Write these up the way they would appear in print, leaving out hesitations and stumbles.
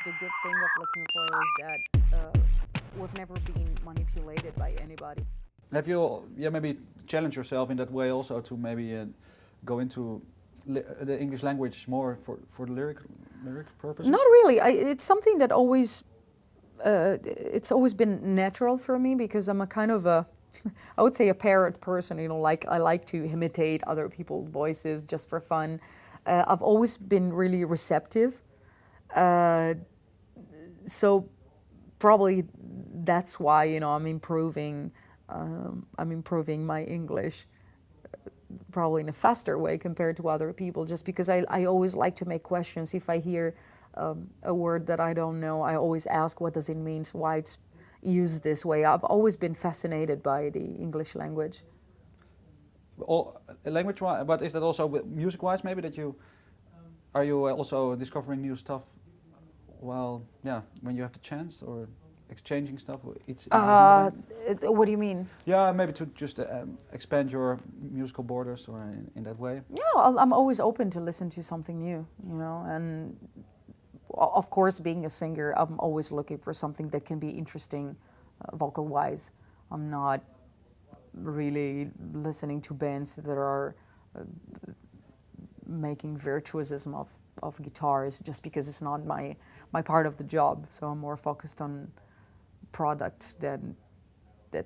the good thing of Lacuna Coil is that we've never been manipulated by anybody. Have you, yeah, maybe challenge yourself in that way also to maybe go into the English language more for the lyric purposes? Not really. It's something that it's always been natural for me because I'm a kind of a, I would say a parrot person. You know, like I like to imitate other people's voices just for fun. I've always been really receptive. So probably that's why I'm improving. I'm improving my English probably in a faster way compared to other people, just because I always like to make questions. If I hear a word that I don't know, I always ask what does it mean, why it's used this way. I've always been fascinated by the English language. All language-wise, but is that also music-wise? Maybe that are you also discovering new stuff while when you have the chance, or exchanging stuff with each? What do you mean? Yeah, maybe to just expand your musical borders, or in that way. Yeah, I'm always open to listen to something new, and of course, being a singer, I'm always looking for something that can be interesting vocal-wise. I'm not really listening to bands that are making virtuosism of guitars just because it's not my part of the job. So I'm more focused on products that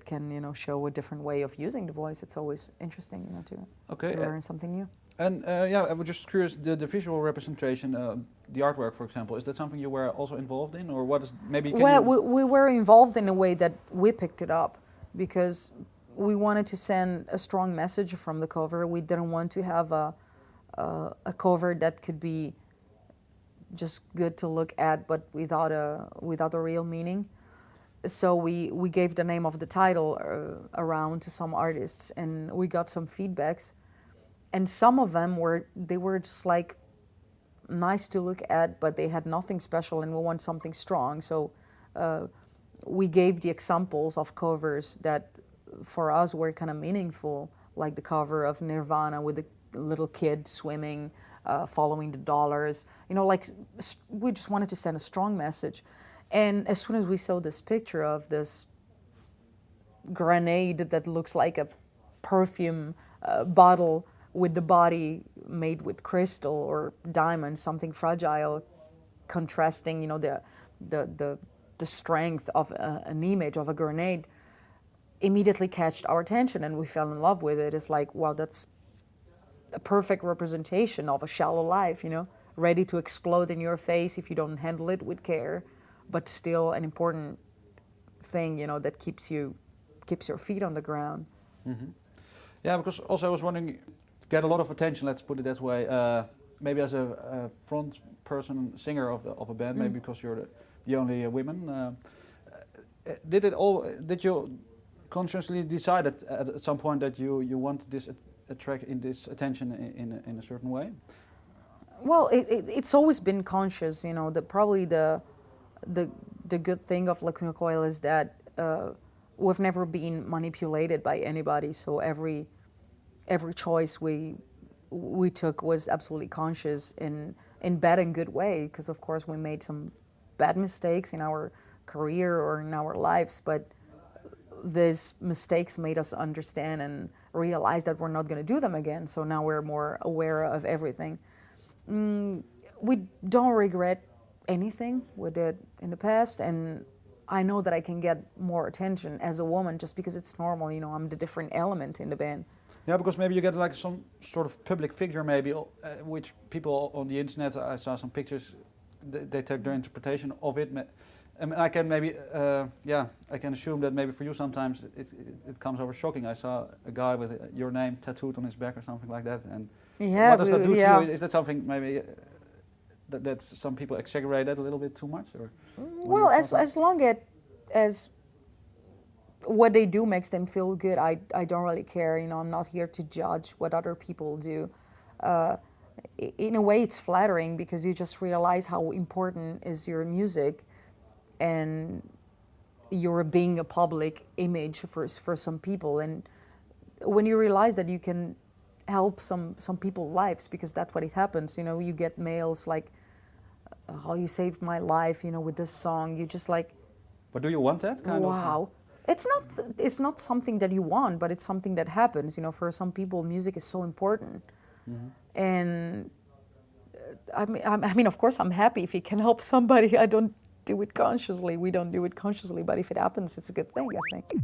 can show a different way of using the voice. It's always interesting to learn something new. And I was just curious, the visual representation, the artwork, for example, is that something you were also involved in, or what is maybe? We were involved in a way that we picked it up because we wanted to send a strong message from the cover. We didn't want to have a cover that could be just good to look at, but without a real meaning. So we gave the name of the title around to some artists, and we got some feedbacks. And some of them were just like nice to look at, but they had nothing special, and we want something strong. So we gave the examples of covers that for us were kind of meaningful, like the cover of Nirvana with the little kid swimming, following the dollars. Like we just wanted to send a strong message. And as soon as we saw this picture of this grenade that looks like a perfume bottle with the body made with crystal or diamond, something fragile, contrasting, the strength of an image of a grenade, immediately catched our attention, and we fell in love with it. It's like, wow, that's a perfect representation of a shallow life, ready to explode in your face if you don't handle it with care, but still an important thing, that keeps your feet on the ground. Mm-hmm. Yeah, because also I was wondering, get a lot of attention, let's put it that way, maybe as a front person, singer of a band, maybe because you're the only woman. Did you consciously decide at some point that you want this attract in this attention in a certain way? Well, it's always been conscious, probably the good thing of Lacuna Coil is that we've never been manipulated by anybody. So every choice we took was absolutely conscious in bad and good way, because of course we made some bad mistakes in our career or in our lives, but these mistakes made us understand and realize that we're not going to do them again. So now we're more aware of everything. We don't regret anything we did in the past, and I know that I can get more attention as a woman just because it's normal. I'm the different element in the band. Yeah, because maybe you get like some sort of public figure, maybe, which people on the internet, I saw some pictures, they take their interpretation of it. I can maybe, I can assume that maybe for you sometimes it comes over shocking. I saw a guy with your name tattooed on his back or something like that, and what does that do to you? Is that something maybe that some people exaggerate that a little bit too much, or? Well, as long as what they do makes them feel good, I don't really care. I'm not here to judge what other people do. In a way, it's flattering because you just realize how important is your music, and you're being a public image for some people. And when you realize that you can help some people's lives, because that's what it happens. You get mails like, how you saved my life, you know, with this song. You just like, But do you want that kind of? wow. It's not something that you want, but it's something that happens. You know, for some people, music is so important. And I mean, of course, I'm happy if it can help somebody. I don't do it consciously. We don't do it consciously, but if it happens, it's a good thing, I think.